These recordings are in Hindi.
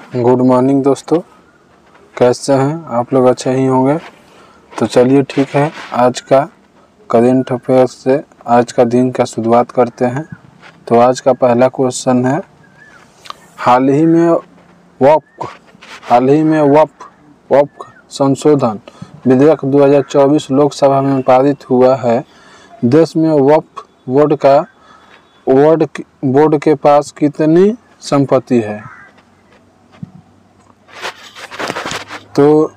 गुड मॉर्निंग दोस्तों, कैसे हैं आप लोग? अच्छे ही होंगे। तो चलिए ठीक है, आज का करेंट अफेयर्स से आज का दिन का शुरुआत करते हैं। तो आज का पहला क्वेश्चन है, हाल ही में वक्फ संशोधन विधेयक 2024 लोकसभा में पारित हुआ है। देश में वक्फ बोर्ड के पास कितनी संपत्ति है? तो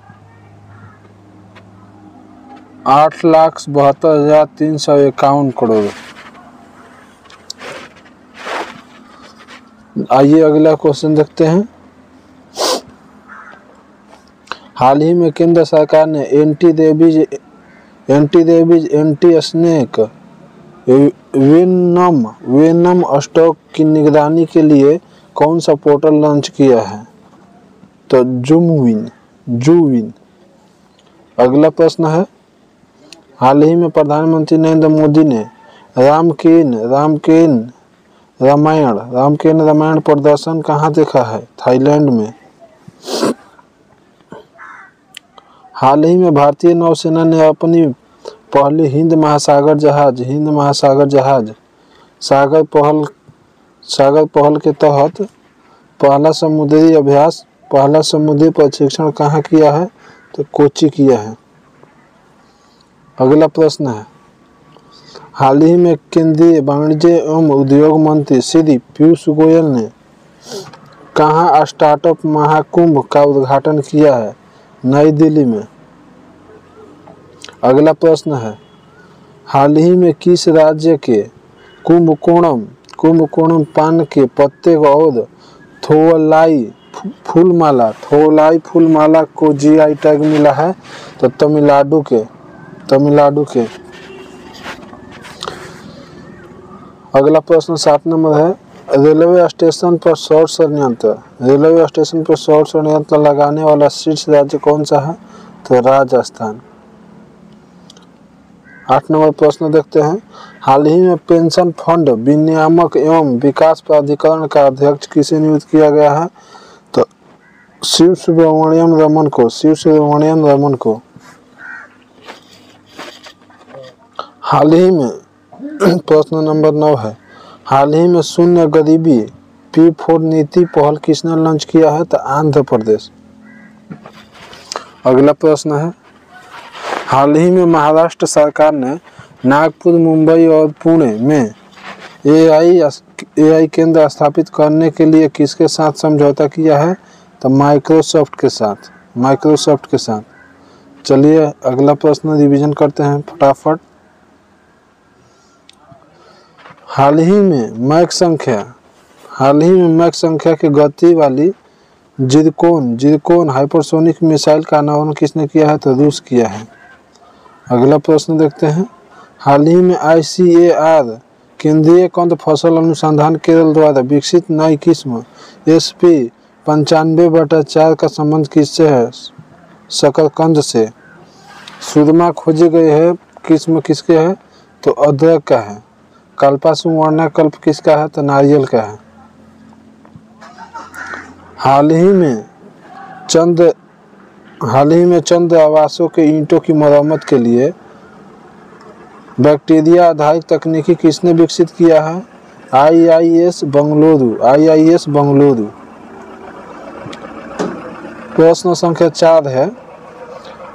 8,72,351 करोड़। आइए अगला क्वेश्चन देखते हैं। हाल ही में केंद्र सरकार ने anti rabies anti snake venom stock की निगरानी के लिए कौन सा पोर्टल लॉन्च किया है? तो जूविन। अगला प्रश्न है, हाल ही में प्रधानमंत्री नरेंद्र मोदी ने रामकेन रामायण प्रदर्शन कहाँ देखा है? थाईलैंड में। हाल ही में भारतीय नौसेना ने अपनी पहली हिंद महासागर जहाज सागर पहल के तहत पहला समुद्री प्रशिक्षण कहाँ किया है? तो कोच्चि किया है। अगला प्रश्न है, हाल ही में केंद्रीय वाणिज्य एवं उद्योग मंत्री श्री पीयूष गोयल ने कहाँ स्टार्टअप महाकुंभ का उद्घाटन किया है? नई दिल्ली में। अगला प्रश्न है, हाल ही में किस राज्य के कुंभकोणम पान के पत्ते और थोलाई फूलमाला को जीआई टैग मिला है? तो तमिलनाडु के। अगला प्रश्न 7 नंबर है, रेलवे स्टेशन पर सौर संयंत्र लगाने वाला शीर्ष राज्य कौन सा है? तो राजस्थान। 8 नंबर प्रश्न देखते हैं, हाल ही में पेंशन फंड विनियामक एवं विकास प्राधिकरण का अध्यक्ष किसे नियुक्त किया गया है? तो शिव सुब्रमण्यम रमन को। हाल ही में प्रश्न नंबर 9 है, हाल ही में शून्य गरीबी P4 नीति पहल किसने लॉन्च किया है? तो आंध्र प्रदेश। अगला प्रश्न है, हाल ही में महाराष्ट्र सरकार ने नागपुर, मुंबई और पुणे में AI केंद्र स्थापित करने के लिए किसके साथ समझौता किया है? तो माइक्रोसॉफ्ट के साथ। चलिए अगला प्रश्न रिवीजन करते हैं फटाफट। हाल ही में मैक संख्या की गति वाली जिरकोन हाइपरसोनिक मिसाइल का अनावरण किसने किया है? तो रूस किया है। अगला प्रश्न देखते हैं, हाल ही में ICAR केंद्रीय कंद फसल अनुसंधान केंद्र द्वारा विकसित नई किस्म SP 95/4 का संबंध किससे है? शकरकंद से। सुरमा खोजी गई है किस्म किसके है? तो अदरक का है। कल्पा सुवर्णा कल्प किसका है? तो नारियल का है। हाल ही में चंद आवासों के ईंटों की मरम्मत के लिए बैक्टीरिया आधारित तकनीकी किसने विकसित किया है? IIS बेंगलुरु। प्रश्न संख्या 4 है,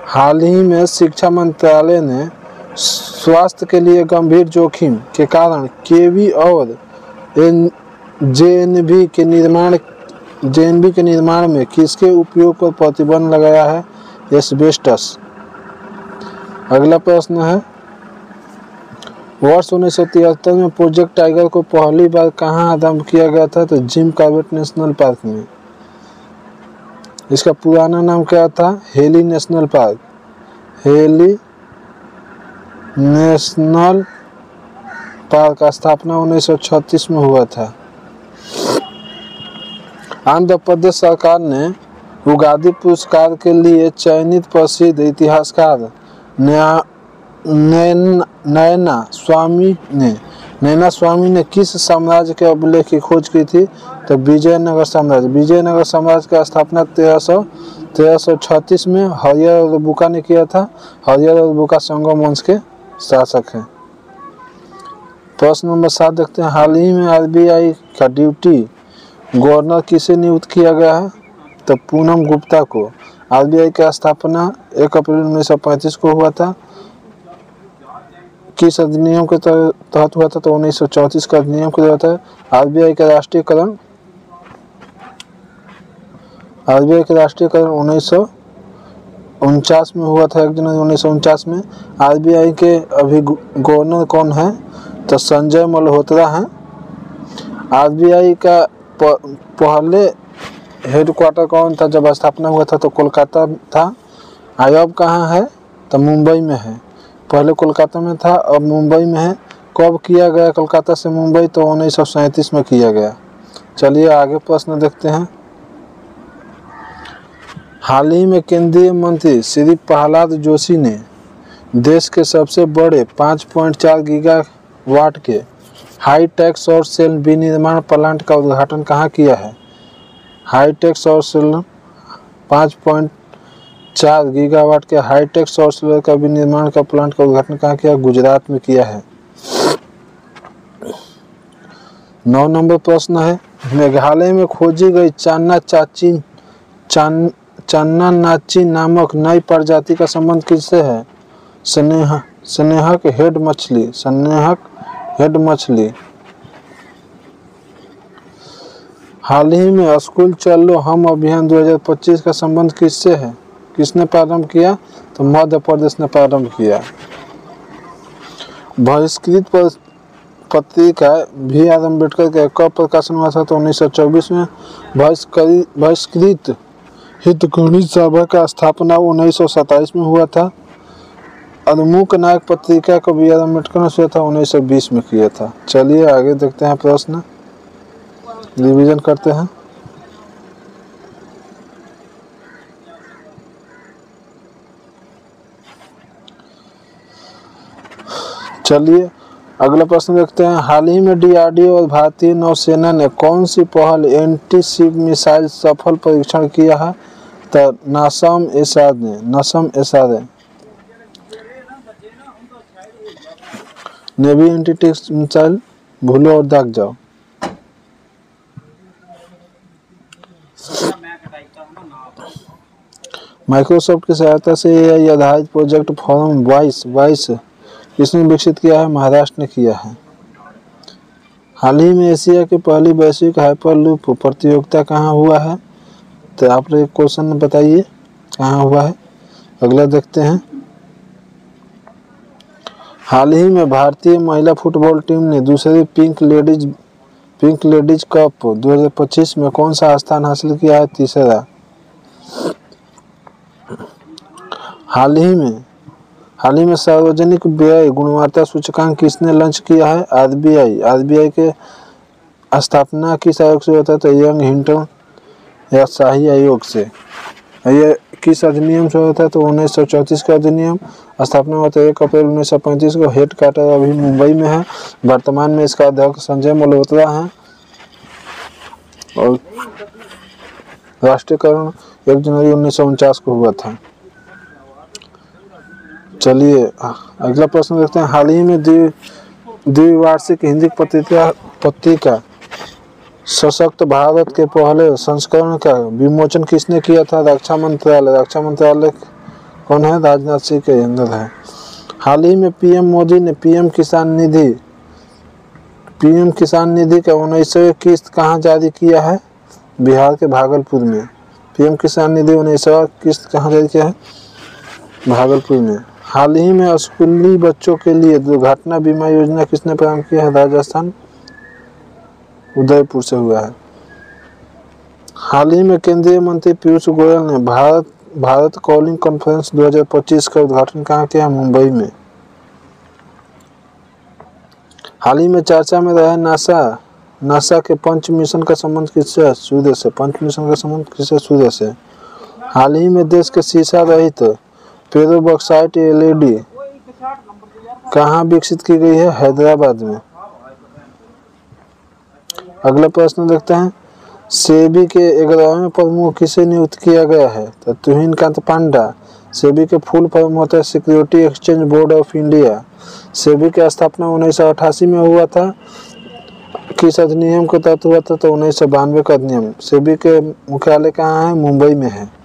हाल ही में शिक्षा मंत्रालय ने स्वास्थ्य के लिए गंभीर जोखिम के कारण KV और JNB के निर्माण में किसके उपयोग पर प्रतिबंध लगाया है? एस्बेस्टस। अगला प्रश्न है, वर्ष 1973 में प्रोजेक्ट टाइगर को पहली बार कहाँ आरंभ किया गया था? तो जिम कॉर्बेट नेशनल पार्क में। इसका पुराना नाम क्या था? हेली नेशनल पार्क का स्थापना 1936 में हुआ था। आंध्र प्रदेश सरकार ने उगादी पुरस्कार के लिए चयनित प्रसिद्ध इतिहासकार नयना स्वामी ने नैना स्वामी ने किस साम्राज्य के अभिलेख की खोज की थी? तो विजयनगर साम्राज्य। विजयनगर साम्राज्य का स्थापना 1336 में हरियर और बुका ने किया था। हरियर और बुका संगम वंश के शासक हैं। प्रश्न नंबर 7 देखते हैं। हाल ही में आरबीआई का ड्यूटी गवर्नर किसे नियुक्त किया गया है? तो पूनम गुप्ता को। आरबीआई का स्थापना 1 अप्रैल 1935 को हुआ था। किस अधिनियम के तहत हुआ था? तो 1934 का अधिनियम के तहत है। आरबीआई का राष्ट्रीयकरण 1949 में हुआ था, 1 जनवरी 1949 में। आरबीआई के अभी गवर्नर कौन है? तो संजय मल्होत्रा हैं। आरबीआई का पहले हेडक्वार्टर कौन था जब स्थापना हुआ था? तो कोलकाता था। आयोग कहाँ है? तो मुंबई में है। पहले कोलकाता में था, अब मुंबई में है। कब किया गया कोलकाता से मुंबई? तो 1937 में किया गया। चलिए आगे प्रश्न देखते हैं। हाल ही में केंद्रीय मंत्री श्री प्रहलाद जोशी ने देश के सबसे बड़े 5.4 गीगावाट के हाईटेक सौर सेल विनिर्माण प्लांट का उद्घाटन कहाँ किया है? हाईटेक सौर सेल 5.4 गीगावाट के हाईटेक सौर सेल का विनिर्माण का प्लांट का उद्घाटन कहाँ किया? गुजरात में किया है। 9 नंबर प्रश्न है। मेघालय में खोजी गई चान्ना नाची नामक नई प्रजाति का संबंध किससे है? स्नेहक हेड मछली। हाल ही में स्कूल चलो हम अभियान 2025 का संबंध किससे है? किसने प्रारंभ किया? तो मध्य प्रदेश ने प्रारंभ किया। बहिष्कृत पत्रिका भी आर अम्बेडकर का कब प्रकाशन हुआ था? तो 1924 में। बहिष्कृत हितग्राही सभा का स्थापना 1927 में हुआ था। अदमुक नायक पत्रिका को बी आर अम्बेडकर ने किया था 1920 में किया था। चलिए आगे देखते हैं प्रश्न, रिवीजन करते हैं। चलिए अगला प्रश्न देखते हैं। हाल ही में डीआरडीओ और भारतीय नौसेना ने कौन सी पहल एंटी शिप मिसाइल सफल परीक्षण किया है? तो नासम एसाद नेवी एंटी टेक्स्ट मिसाइल भूलो और दाग जाओ। माइक्रोसॉफ्ट की सहायता से एआई आधारित प्रोजेक्ट फॉर्म 22 किसने विकसित किया है? महाराष्ट्र ने किया है। हाल ही में एशिया की पहली वैश्विक हाइपरलूप प्रतियोगिता कहाँ हुआ है? तो आप लोग क्वेश्चन बताइए कहाँ हुआ है। अगला देखते हैं। हाल ही में भारतीय महिला फुटबॉल टीम ने दूसरी पिंक लेडीज कप 2025 में कौन सा स्थान हासिल किया है? तीसरा। हाल ही में सार्वजनिक व्यय गुणवत्ता सूचकांक किसने लॉन्च किया है? आरबीआई के स्थापना किस आयोग से होता है? तो यंग हिंटन या शाही आयोग से। ये किस अधिनियम से होता है? तो 1934 का अधिनियम। स्थापना होता है 1 अप्रैल 1935 को। हेड क्वार्टर अभी मुंबई में है। वर्तमान में इसका अध्यक्ष संजय मल्होत्रा हैं और राष्ट्रीयकरण 1 जनवरी 1949 को हुआ था। चलिए अगला प्रश्न देखते हैं। हाल ही में द्विवार्षिक हिंदी पत्रिका सशक्त भारत के पहले संस्करण का विमोचन किसने किया था? रक्षा मंत्रालय कौन है? राजनाथ सिंह के अंदर है। हाल ही में पीएम मोदी ने पीएम किसान निधि का 19वीं किस्त कहाँ जारी किया है? बिहार के भागलपुर में। पीएम किसान निधि 19वीं किस्त कहाँ जारी किया है? भागलपुर में। हाल ही में स्कूली बच्चों के लिए दुर्घटना बीमा योजना किसने प्रारंभ किया है? राजस्थान उदयपुर से हुआ है। हाल ही में केंद्रीय मंत्री पीयूष गोयल ने भारत कॉलिंग कॉन्फ्रेंस 2025 का उद्घाटन कहाँ किया? मुंबई में। हाल ही में चर्चा में रहे नासा के पंच मिशन का संबंध किससे? सूर्य से। पंच मिशन का संबंध किससे? सूर्य से। हाल ही में देश के शीशा रहित पेरोवॉक्साइट एलईडी कहाँ विकसित की गई है? हैदराबाद में। अगला प्रश्न देखते हैं, सेबी के 11वें प्रमुख किसे नियुक्त किया गया है? तो तुहिन कांत पांडा। सेबी के फुल फॉर्म होता है security exchange board of India. SEBI की स्थापना 1988 में हुआ था। किस अधिनियम के तहत हुआ था? तो 1992 का अधिनियम। सेबी के मुख्यालय कहाँ है? मुंबई में है।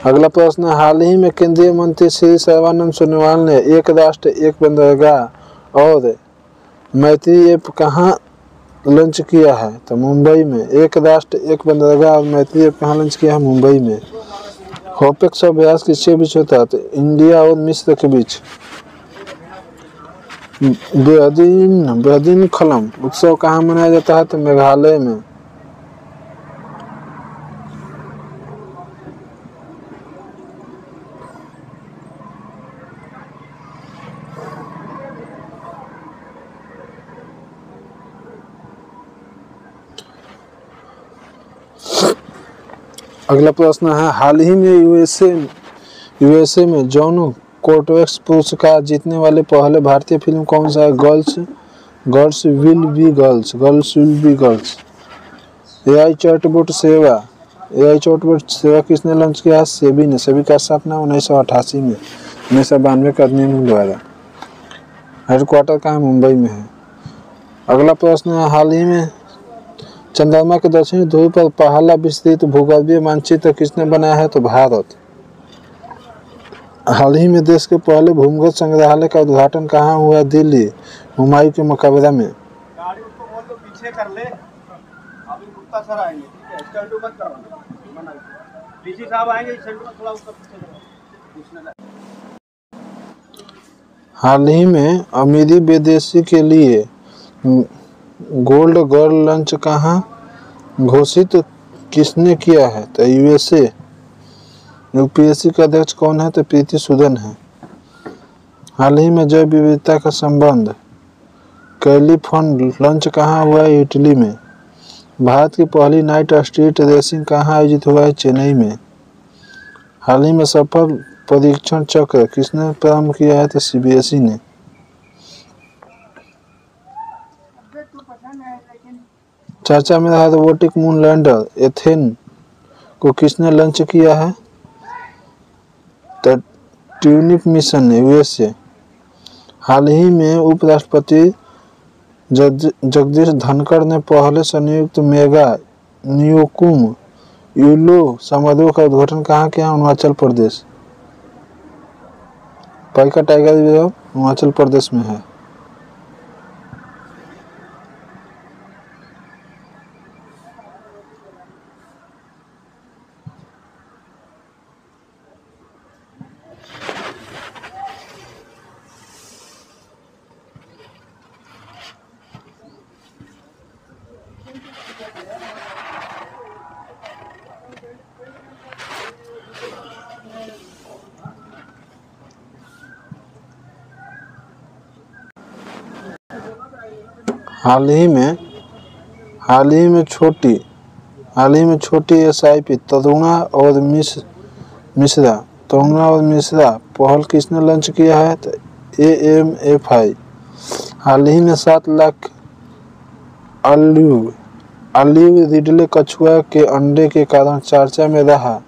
अगला प्रश्न, हाल ही में केंद्रीय मंत्री श्री सर्बानंद सोनोवाल ने एक राष्ट्र एक बंदरगाह और मैत्री ऐप कहाँ लॉन्च किया है? तो मुंबई में। एक राष्ट्र एक बंदरगाह और मैत्री ऐप कहाँ लॉन्च किया है? मुंबई में। होपेक्स अभ्यास किसके बीच होता है? तो इंडिया और मिस्र के बीच। बेहदीन खलम उत्सव कहाँ मनाया जाता है? तो मेघालय में। अगला प्रश्न है, हाल ही में यूएसए में जॉन कोर्टेक्स पुरस्कार जीतने वाले पहले भारतीय फिल्म कौन सा है? Girls will be girls. AI chatbot सेवा किसने लॉन्च किया है? सेबी ने। सेबी का स्थापना 1988 में 1992 का अधिनियम द्वारा। हेडक्वार्टर कहाँ? मुंबई में है। अगला प्रश्न है, हाल ही में चंद्रमा के दक्षिणी ध्रुव पर पहला विस्तृत भूगर्भीय मानचित्र किसने बनाया है? तो भारत। हाल ही में देश के पहले भूमिगत संग्रहालय का उद्घाटन कहाँ हुआ? दिल्ली, हुमायूं के मकबरा में। गाड़ी उसको बोल दो पीछे कर ले, अभी गुप्ता सर आएंगे, ठीक है? स्टंट मत करवाना, डीसी साहब आएंगे, स्टंट मत थोड़ा ऊपर पीछे करो। हाल ही में अमीरी विदेशी के लिए गोल्ड गर्ल लंच कहाँ घोषित किसने किया है? तो यूएसए। यूपीएससी का अध्यक्ष कौन है? तो प्रीति सूदन है। हाल ही में जैव विविधता का संबंध कैलिफोन लंच कहाँ हुआ है? इटली में। भारत की पहली नाइट स्ट्रीट रेसिंग कहाँ आयोजित हुआ है? चेन्नई में। हाल ही में सफल परीक्षण चक्र किसने प्रारंभ किया है? तो सीबीएसई ने। चर्चा में रहा रोबोटिक मून लैंडर एथेन को किसने लॉन्च किया है? तो ट्यूनिप मिशन ने, यूएसए। हाल ही में उपराष्ट्रपति जगदीश धनखड़ ने पहले संयुक्त मेगा न्यूकुम यूलो समारोह का उद्घाटन कहाँ किया? अरुणाचल प्रदेश। पाइका टाइगर रिजर्व अरुणाचल प्रदेश में है। हाल ही में छोटी एसआईपी तरुणा और मिश्रा पहल किसने लॉन्च किया है? तो AMFI। हाल ही में 7 लाख ऑलिव रिडले कछुआ के अंडे के कारण चर्चा में रहा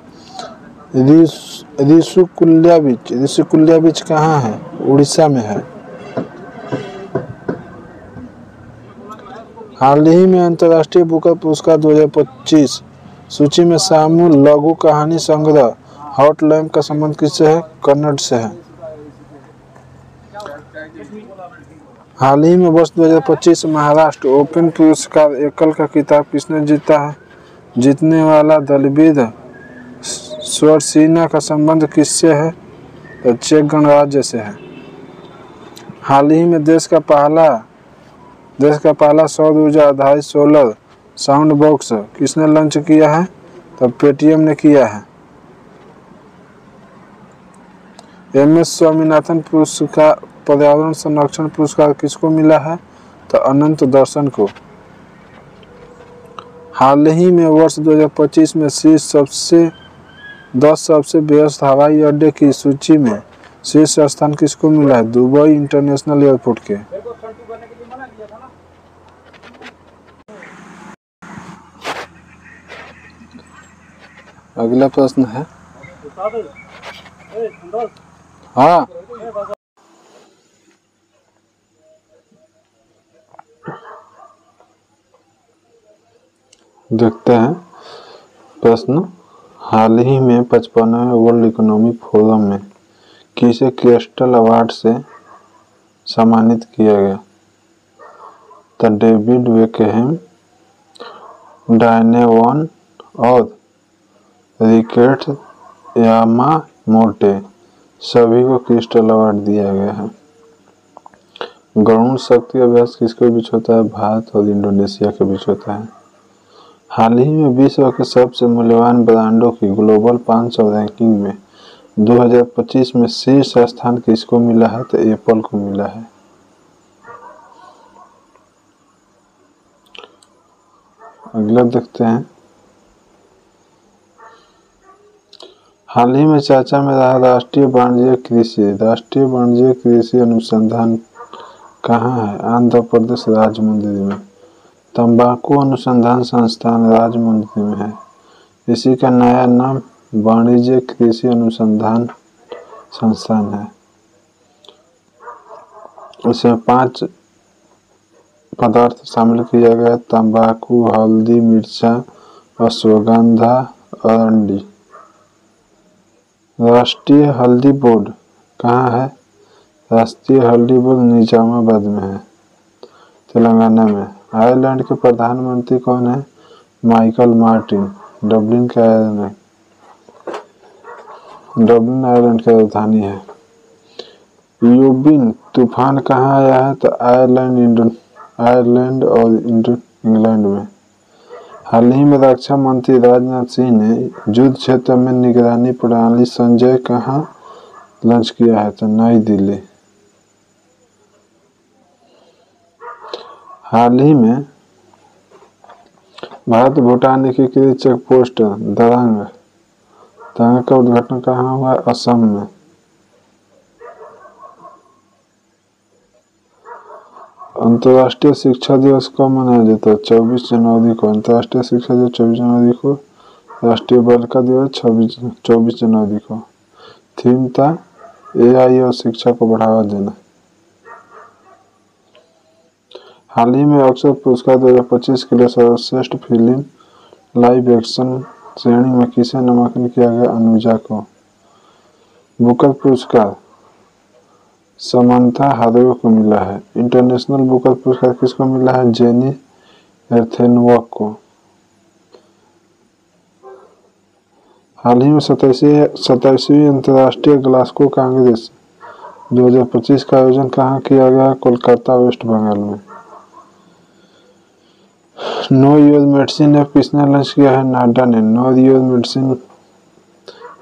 ऋषिकुल्या बीच कहाँ है? उड़ीसा में है। हाल ही में अंतर्राष्ट्रीय बुकर पुरस्कार 2025 सूची में शामिल लघु कहानी संग्रह हॉट लैम्प का संबंध किससे है? कन्नड़ से है। हाल ही में वर्ष 2025 महाराष्ट्र ओपन पुरस्कार एकल का खिताब किसने जीता है? जीतने वाला दलवीर स्वरसीना का संबंध किससे है? तो चेक गणराज्य से है। हाल ही में देश का पहला सौर ऊर्जा आधारित सोलर साउंड बॉक्स किसने लॉन्च किया है? तो पेटीएम ने किया है। MS स्वामीनाथन पुरस्कार पर्यावरण संरक्षण पुरस्कार किसको मिला है? तो अनंत दर्शन को। हाल ही में वर्ष 2025 में शीर्ष 10 सबसे व्यस्त हवाई अड्डे की सूची में शीर्ष स्थान किसको मिला है? दुबई इंटरनेशनल एयरपोर्ट के। अगला प्रश्न है, हाँ देखते हैं प्रश्न। हाल ही में 55वें वर्ल्ड इकोनॉमिक फोरम में किसे क्रिस्टल अवार्ड से सम्मानित किया गया? तो डेविड बेकहम, डायने वॉन और रिकेट यामामोटो सभी को क्रिस्टल अवार्ड दिया गया है। गरुड़ शक्ति अभ्यास किसके बीच होता है? भारत और इंडोनेशिया के बीच होता है। हाल ही में विश्व के सबसे मूल्यवान ब्रांडों की ग्लोबल 500 रैंकिंग में 2025 में शीर्ष स्थान किसको मिला है? तो एप्पल को मिला है। अगला देखते हैं, हाल ही में चर्चा में रहा राष्ट्रीय वाणिज्य कृषि अनुसंधान कहाँ है? आंध्र प्रदेश राजमुंद्री में। तंबाकू अनुसंधान संस्थान राजमुंद्री में है। इसी का नया नाम वाणिज्य कृषि अनुसंधान संस्थान है। इसमें 5 पदार्थ शामिल किया गया: तंबाकू, हल्दी, मिर्चा, अश्वगंधा, अरंडी। राष्ट्रीय हल्दी बोर्ड कहाँ है? राष्ट्रीय हल्दी बोर्ड निजामाबाद में है, तेलंगाना में। आयरलैंड के प्रधानमंत्री कौन है? Michael Martin. डब्लिन आयरलैंड की राजधानी है। यूबिन तूफान कहाँ आया है? तो आयरलैंड और इंग्लैंड में। हाल ही में रक्षा मंत्री राजनाथ सिंह ने युद्ध क्षेत्र में निगरानी प्रणाली संजय कहाँ लॉन्च किया है? तो नई दिल्ली। हाल ही में भारत भूटान एकीकृत चेक पोस्ट दरांग का उद्घाटन कहाँ हुआ? असम में। अंतर्राष्ट्रीय शिक्षा दिवस कब मनाया जाता है? 24 जनवरी को। अंतर्राष्ट्रीय शिक्षा दिवस 24 जनवरी को। राष्ट्रीय बालिका दिवस 24 जनवरी को। थीम था AI और शिक्षा को बढ़ावा देना। हाल ही में ऑस्कर पुरस्कार 2025 के लिए सर्वश्रेष्ठ फिल्म लाइव एक्शन श्रेणी में किसे नामांकन किया गया? अनुजा को। बुकर पुरस्कार समंथा हाथवे को मिला है। इंटरनेशनल बुकर पुरस्कार किसको मिला है? जेनी एर्थेनवर्क को। हाल ही में 27वीं अंतर्राष्ट्रीय ग्लासगो कांग्रेस 2025 का आयोजन कहाँ किया गया? कोलकाता, वेस्ट बंगाल में। नो योर मेडिसिन ऐप किसने लॉन्च किया है? नाडा ने। नो योर मेडिसिन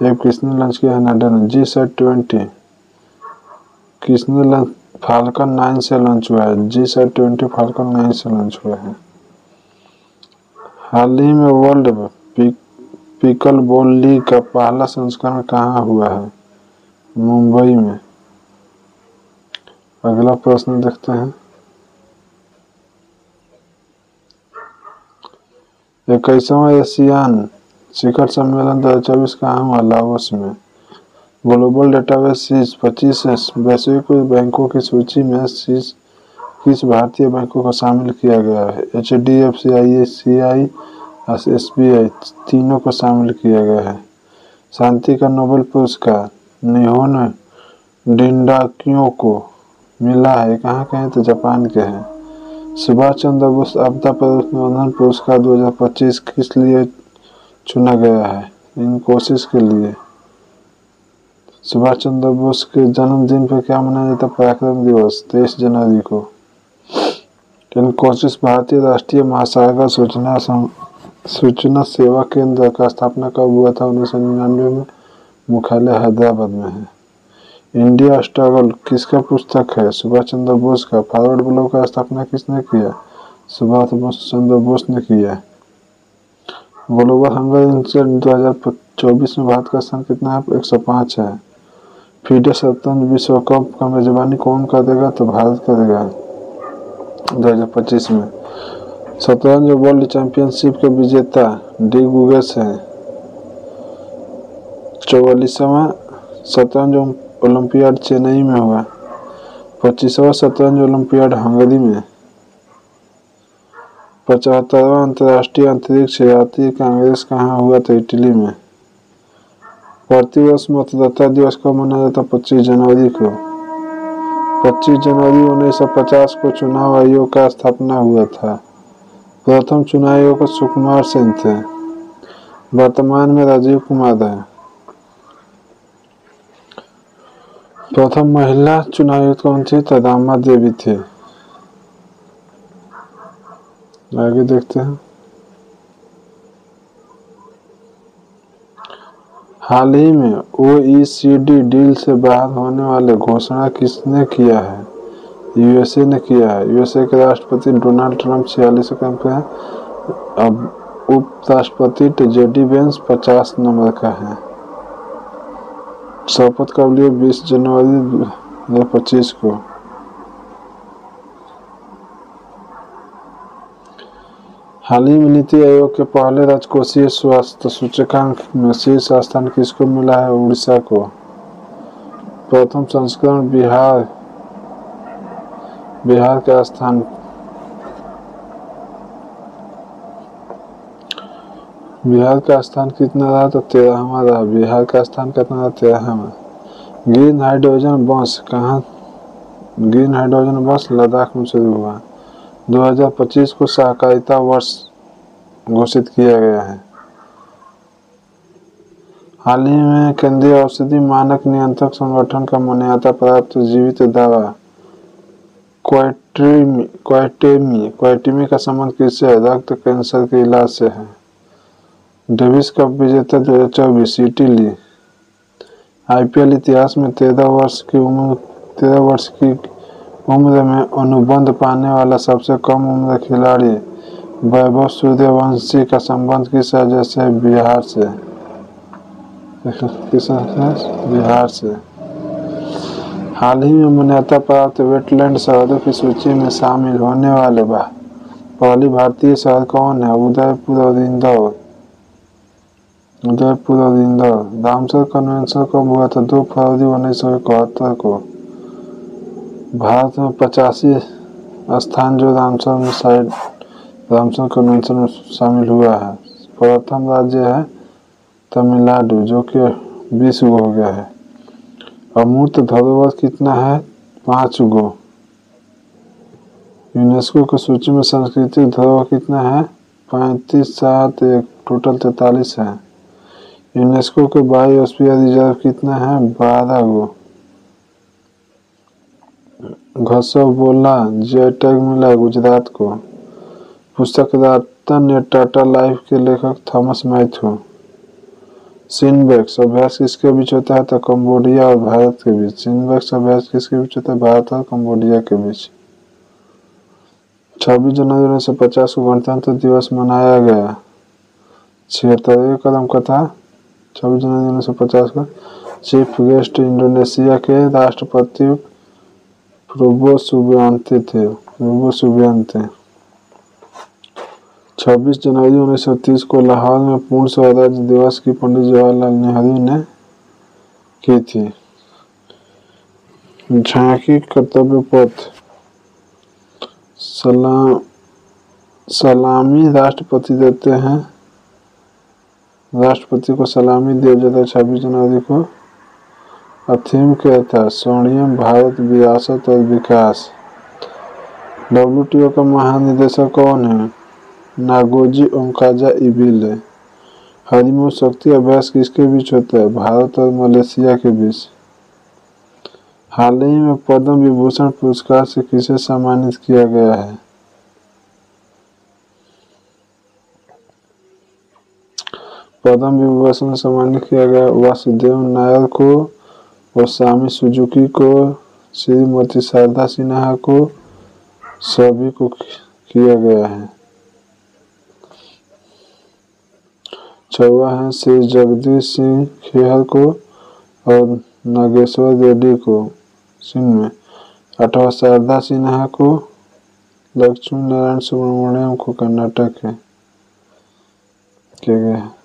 ऐप किसने लॉन्च किया है? नाडा ने। G720 किसने लॉन्च? फाल्कन 9 से लॉन्च हुआ है। G720 फाल्कन 9 से लॉन्च हुआ है। हाल ही में वर्ल्ड पिकल बॉल लीग का पहला संस्करण कहाँ हुआ है? मुंबई में। अगला प्रश्न देखते हैं, 21वां एशियान शिखर सम्मेलन 2024 कहाँ हुआ? लाओस में। ग्लोबल डेटाबेस शीर्ष 25 वैश्विक बैंकों की सूची में शीर्ष किस भारतीय बैंकों को शामिल किया गया है? HDFC, ICICI और SBI तीनों को शामिल किया गया है। शांति का नोबेल पुरस्कार निहोन डिंडाक्यो को मिला है। कहाँ के हैं? तो जापान के हैं। सुभाष चंद्र बोस आपदा प्रबंधन पुरस्कार 2025 किस लिए चुना गया है? इन कोशिश के लिए। सुभाष चंद्र बोस के जन्मदिन पर क्या मनाया जाता है? पराक्रम दिवस 23 जनवरी को। इनकोसिस भारतीय राष्ट्रीय महासागर सूचना सेवा केंद्र का स्थापना कब हुआ था? 1999 में। मुख्यालय हैदराबाद में है। इंडिया स्ट्रगल किसका पुस्तक है? सुभाष चंद्र बोस का। फॉरवर्ड ब्लॉक का स्थापना किसने किया? सुभाष चंद्र बोस ने किया। ग्लोबल हंगर इंडेक्स 2024 में भारत का स्थान कितना है? 105 है। फीडे शतरंज विश्व कप का मेजबानी कौन करेगा? तो भारत करेगा 2025 में। शतरंज वर्ल्ड चैंपियनशिप के विजेता डी गुगेस हैं। 44वां शतरंज ओलंपियाड चेन्नई में हुआ। 25वां शतरंज ओलंपियाड हंगरी में। 75वां अंतर्राष्ट्रीय अंतरिक्ष यात्री कांग्रेस कहाँ हुआ था? इटली में। प्रतिवर्ष मतदाता दिवस कब मनाया जाता? 25 जनवरी को। 25 जनवरी 1950 को चुनाव आयोग का स्थापना हुआ था। प्रथम चुनाव आयोग सुकुमार सेन थे। वर्तमान में राजीव कुमार है। प्रथम महिला चुनाव आयुक्त कौन थी? तदामा देवी थे। आगे देखते हैं। हाल ही में OECD डील से बाहर होने वाले घोषणा किसने किया है? यूएसए ने किया है। यूएसए के राष्ट्रपति डोनाल्ड ट्रंप 46 अंक पे है। अब उपराष्ट्रपति जेडी वेंस 50 नंबर का है। शपथ कब लिए? 20 जनवरी 2025 को। हाल ही में नीति आयोग के पहले राजकोषीय स्वास्थ्य सूचकांक में शीर्ष स्थान किसको मिला है? उड़ीसा को। प्रथम संस्करण बिहार का स्थान। बिहार का स्थान कितना रहा? तो 13वां रहा। बिहार का स्थान कितना रहा? 13वां। ग्रीन हाइड्रोजन बस कहाँ? ग्रीन हाइड्रोजन बस लद्दाख में शुरू हुआ। 2025 को सहकारिता वर्ष घोषित किया गया है। हाल ही में केंद्रीय औषधि मानक नियंत्रक संगठन का मान्यता प्राप्त जीवित दवा क्वाइटेमी का संबंध किससे है? रक्त कैंसर के इलाज से है। डेविस कप विजेता 2024 इटली। आईपीएल इतिहास में 13 वर्ष की उम्र में अनुबंध पाने वाला सबसे कम उम्र खिलाड़ी वैभव सूर्यवंशी का संबंध किस राज्य से? बिहार से। बिहार से। हाल ही में मान्यता प्राप्त वेटलैंड शहरों की सूची में शामिल होने वाले पहली भारतीय शहर कौन है? उदयपुर और इंदौर। रामसर कन्वेंशन कब हुआ था? 2 फरवरी 1971 को। भारत में 85 स्थान जो रामसर कन्वेंशन में शामिल हुआ है। प्रथम राज्य है तमिलनाडु जो कि 20 गो हो गया है। अमूर्त धरोहर कितना है? 5 गो। यूनेस्को की सूची में सांस्कृतिक धरोहर कितना है? 35, 7, 1 टोटल 43 है। यूनेस्को के बायोस्फीयर रिजर्व कितना है? 12 गो। घसोबोला जे टैग मिला गुजरात को। पुस्तक रतन टाटा लाइफ के लेखक थॉमस मैथ्यू। सिनबेक्स अभ्यास किसके बीच होता है? तो कंबोडिया और भारत के बीच। सिनबेक्स अभ्यास किसके बीच होता है? भारत और कंबोडिया के बीच। 26 जनवरी 1950 को गणतंत्र दिवस मनाया गया। 76वें कदम कथा 26 जनवरी 1950 को। चीफ गेस्ट इंडोनेशिया के राष्ट्रपति प्रोबो सुबियांतो थे। 26 जनवरी 1930 को लाहौर में पूर्ण स्वराज दिवस की पंडित जवाहरलाल नेहरू ने की थी। झांकी कर्तव्य पथ। सलामी राष्ट्रपति देते हैं। राष्ट्रपति को सलामी दिया जाता है 26 जनवरी को। थीम क्या था? स्वर्णिम भारत विरासत और विकास। WTO का महानिदेशक कौन है? नागोजी ओंकाजा इबिले। हरिमो शक्ति अभ्यास किसके बीच होता है? भारत और मलेशिया के बीच। हाल ही में पद्म विभूषण पुरस्कार से किसे सम्मानित किया गया है? पद्म विभूषण से सम्मानित किया गया वासुदेव नायर को, ओसामी सुजुकी को, श्रीमती शारदा सिन्हा को, सभी को किया गया है। 6वां है श्री जगदीश सिंह खेहर को और नागेश्वर रेड्डी को सिंह में। 8वां शारदा सिन्हा को, लक्ष्मी नारायण सुब्रमण्यम को कर्नाटक है किया गया है।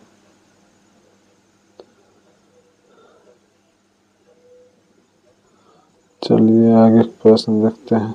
चलिए आगे प्रश्न देखते हैं।